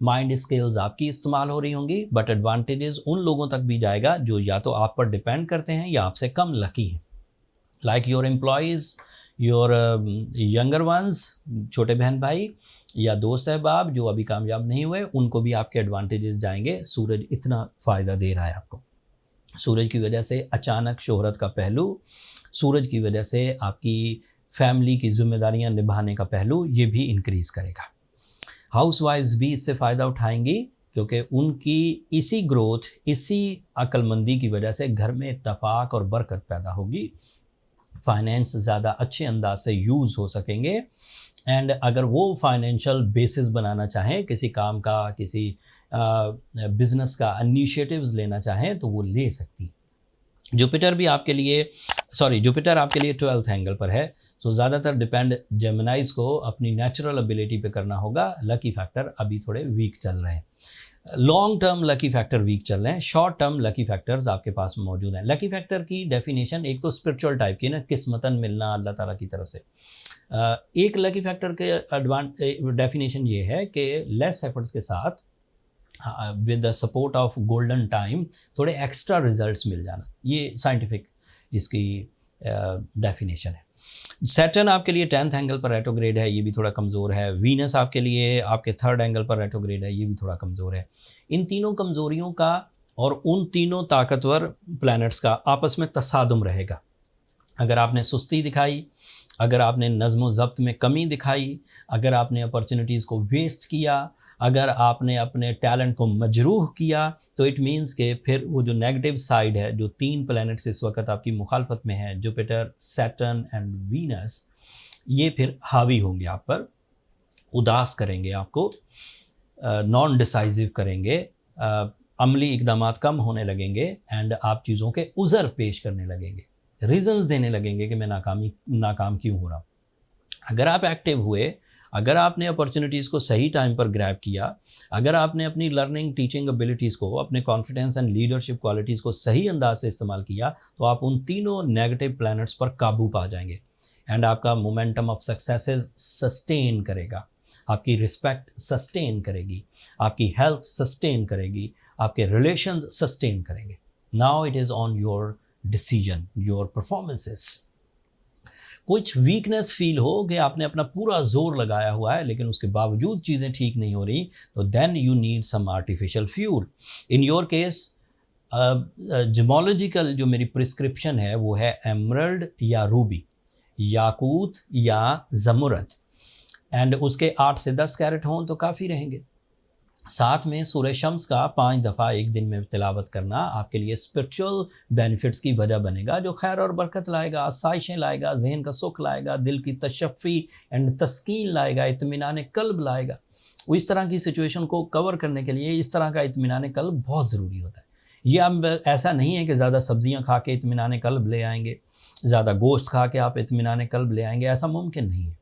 Mind skills آپ کی استعمال ہو رہی ہوں گی، بٹ ایڈوانٹیجز ان لوگوں تک بھی جائے گا جو یا تو آپ پر ڈپینڈ کرتے ہیں یا آپ سے کم لکی ہیں، like your employees, your younger ones, چھوٹے بہن بھائی یا دوست احباب جو ابھی کامیاب نہیں ہوئے، ان کو بھی آپ کے ایڈوانٹیجز جائیں گے. سورج اتنا فائدہ دے رہا ہے آپ کو. سورج کی وجہ سے اچانک شہرت کا پہلو، سورج کی وجہ سے آپ کی فیملی کی ذمہ داریاں نبھانے کا پہلو، یہ بھی انکریز کرے گا. ہاؤس وائفز بھی اس سے فائدہ اٹھائیں گی کیونکہ ان کی اسی گروتھ، اسی عقل مندی کی وجہ سے گھر میں اتفاق اور برکت پیدا ہوگی. فائنینس زیادہ اچھے انداز سے یوز ہو سکیں گے، اینڈ اگر وہ فائنینشیل بیسس بنانا چاہیں کسی کام کا، کسی بزنس کا انیشیٹوز لینا چاہیں تو وہ لے سکتی. جوپیٹر بھی آپ کے لیے جوپیٹر آپ کے لیے 12th اینگل پر ہے، سو زیادہ تر ڈیپینڈ جیمنائز کو اپنی نیچرل ابیلٹی پہ کرنا ہوگا. لکی فیکٹر ابھی تھوڑے ویک چل رہے ہیں، لانگ ٹرم لکی فیکٹر ویک چل رہے ہیں، شارٹ ٹرم لکی فیکٹرز آپ کے پاس موجود ہیں. لکی فیکٹر کی ڈیفینیشن ایک تو اسپرچول ٹائپ کی نا، قسمتاً ملنا اللہ تعالیٰ کی طرف سے. ایک لکی فیکٹر کے ڈیفینیشن یہ ہے کہ لیس ایفرٹس کے ساتھ with the support of golden time تھوڑے ایکسٹرا ریزلٹس مل جانا، یہ سائنٹیفک اس کی ڈیفینیشن ہے. سیٹرن آپ کے لیے 10th اینگل پر ریٹروگریڈ ہے، یہ بھی تھوڑا کمزور ہے. وینس آپ کے لیے آپ کے 3rd اینگل پر ریٹروگریڈ ہے، یہ بھی تھوڑا کمزور ہے. ان تینوں کمزوریوں کا اور ان تینوں طاقتور پلانٹس کا آپس میں تصادم رہے گا. اگر آپ نے سستی دکھائی، اگر آپ نے نظم و ضبط میں کمی دکھائی، اگر آپ نے اپرچونیٹیز کو ویسٹ کیا، اگر آپ نے اپنے ٹیلنٹ کو مجروح کیا، تو اٹ مینس کہ پھر وہ جو نیگیٹو سائڈ ہے، جو 3 پلانٹس اس وقت آپ کی مخالفت میں ہیں، جوپیٹر، سیٹرن اینڈ وینس، یہ پھر حاوی ہوں گے آپ پر، اداس کریں گے آپ کو، نان ڈیسائزو کریں گے، عملی اقدامات کم ہونے لگیں گے، اینڈ آپ چیزوں کے عذر پیش کرنے لگیں گے، ریزنز دینے لگیں گے کہ میں ناکام کیوں ہو رہا ہوں. اگر آپ ایکٹیو ہوئے، اگر آپ نے اپرچونیٹیز کو صحیح ٹائم پر گریب کیا، اگر آپ نے اپنی لرننگ ٹیچنگ ابیلٹیز کو، اپنے کانفیڈنس اینڈ لیڈرشپ کوالٹیز کو صحیح انداز سے استعمال کیا، تو آپ ان تینوں نیگیٹو پلانٹس پر قابو پا جائیں گے، اینڈ آپ کا مومنٹم آف سکسیسز سسٹین کرے گا، آپ کی رسپیکٹ سسٹین کرے گی، آپ کی ہیلتھ سسٹین کرے گی، آپ کے ریلیشنز سسٹین کریں گے. Now it is on your decision, your performances. کچھ ویکنس فیل ہو کہ آپ نے اپنا پورا زور لگایا ہوا ہے لیکن اس کے باوجود چیزیں ٹھیک نہیں ہو رہی، تو then you need some artificial fuel. In your case gemological جو میری پرسکرپشن ہے وہ ہے ایمرلڈ یا روبی، یاقوت یا زمرد، اینڈ اس کے 8 سے 10 کیرٹ ہوں تو کافی رہیں گے. ساتھ میں سورہ شمس کا 5 دفعہ ایک دن میں تلاوت کرنا آپ کے لیے اسپرچول بینیفٹس کی وجہ بنے گا، جو خیر اور برکت لائے گا، آسائشیں لائے گا، ذہن کا سکھ لائے گا، دل کی تشفی اینڈ تسکین لائے گا، اطمینان قلب لائے گا. وہ اس طرح کی سچویشن کو کور کرنے کے لیے اس طرح کا اطمینان قلب بہت ضروری ہوتا ہے. یہ اب ایسا نہیں ہے کہ زیادہ سبزیاں کھا کے اطمینان قلب لے آئیں گے، زیادہ گوشت کھا کے آپ اطمینان قلب لے آئیں گے، ایسا ممکن نہیں ہے.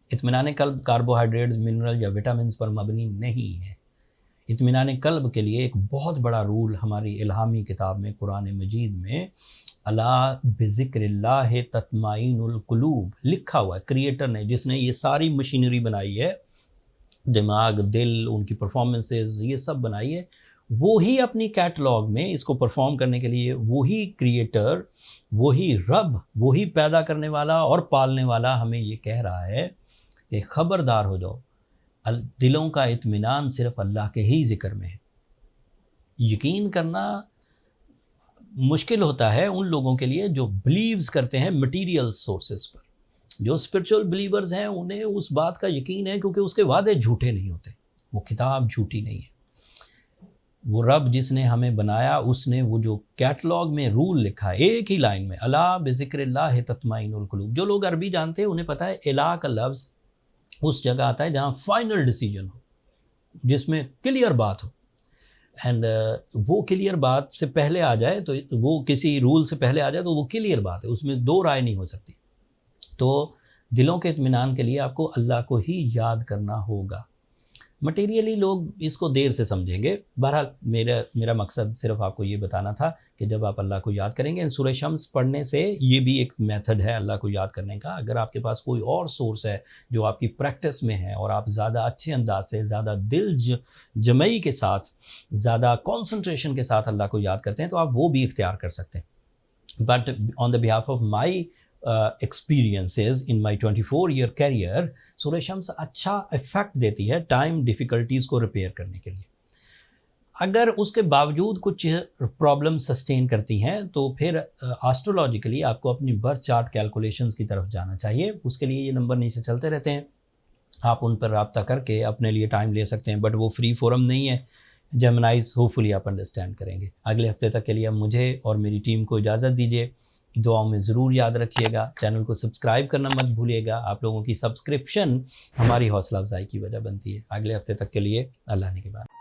اطمینان قلب کاربوہائیڈریٹس، منرل یا وٹامنس پر مبنی نہیں ہے. اطمینان قلب کے لیے ایک بہت بڑا رول ہماری الہامی کتاب میں، قرآن مجید میں، الا بذکر اللہ تطمئن القلوب لکھا ہوا ہے. کریٹر نے، جس نے یہ ساری مشینری بنائی ہے، دماغ، دل، ان کی پرفارمنسز، یہ سب بنائی ہے، وہی اپنی کیٹلاگ میں اس کو پرفارم کرنے کے لیے، وہی کریٹر، وہی رب، وہی پیدا کرنے والا اور پالنے والا ہمیں یہ کہہ رہا ہے کہ خبردار ہو جاؤ، دلوں کا اطمینان صرف اللہ کے ہی ذکر میں ہے. یقین کرنا مشکل ہوتا ہے ان لوگوں کے لیے جو بلیوز کرتے ہیں مٹیریل سورسز پر. جو اسپرچول بلیورز ہیں انہیں اس بات کا یقین ہے کیونکہ اس کے وعدے جھوٹے نہیں ہوتے، وہ کتاب جھوٹی نہیں ہے، وہ رب جس نے ہمیں بنایا اس نے وہ جو کیٹلاگ میں رول لکھا ہے ایک ہی لائن میں، الا بذکر اللہ تطمئن القلوب. جو لوگ عربی جانتے ہیں انہیں پتہ ہے الہ کا لفظ اس جگہ آتا ہے جہاں فائنل ڈیسیجن ہو، جس میں کلیئر بات ہو، اینڈ وہ کلیئر بات سے پہلے آ جائے تو وہ کسی رول سے پہلے آ جائے تو وہ کلیئر بات ہے، اس میں دو رائے نہیں ہو سکتی. تو دلوں کے اطمینان کے لیے آپ کو اللہ کو ہی یاد کرنا ہوگا. مٹیریلی لوگ اس کو دیر سے سمجھیں گے. بہرحال میرا مقصد صرف آپ کو یہ بتانا تھا کہ جب آپ اللہ کو یاد کریں گے، سورہ شمس پڑھنے سے یہ بھی ایک میتھڈ ہے اللہ کو یاد کرنے کا. اگر آپ کے پاس کوئی اور سورس ہے جو آپ کی پریکٹس میں ہے اور آپ زیادہ اچھے انداز سے، زیادہ دل جمعی کے ساتھ، زیادہ کنسنٹریشن کے ساتھ اللہ کو یاد کرتے ہیں تو آپ وہ بھی اختیار کر سکتے ہیں. But on the behalf of my experiences in my 24-year career، سورہ شمس اچھا افیکٹ دیتی ہے ٹائم ڈیفیکلٹیز کو ریپیئر کرنے کے لیے. اگر اس کے باوجود کچھ پرابلم سسٹین کرتی ہیں تو پھر آسٹرولوجیکلی آپ کو اپنی برتھ چارٹ کیلکولیشنز کی طرف جانا چاہیے. اس کے لیے یہ نمبر نیچے چلتے رہتے ہیں، آپ ان پر رابطہ کر کے اپنے لیے ٹائم لے سکتے ہیں، بٹ وہ فری فورم نہیں ہے. جیمنائز ہوپفلی آپ انڈرسٹینڈ کریں گے. اگلے ہفتے تک کے لیے مجھے اور میری ٹیم کو اجازت دیجیے. دعاؤں میں ضرور یاد رکھیے گا. چینل کو سبسکرائب کرنا مت بھولیے گا. آپ لوگوں کی سبسکرپشن ہماری حوصلہ افزائی کی وجہ بنتی ہے. اگلے ہفتے تک کے لیے اللہ نے کے بعد.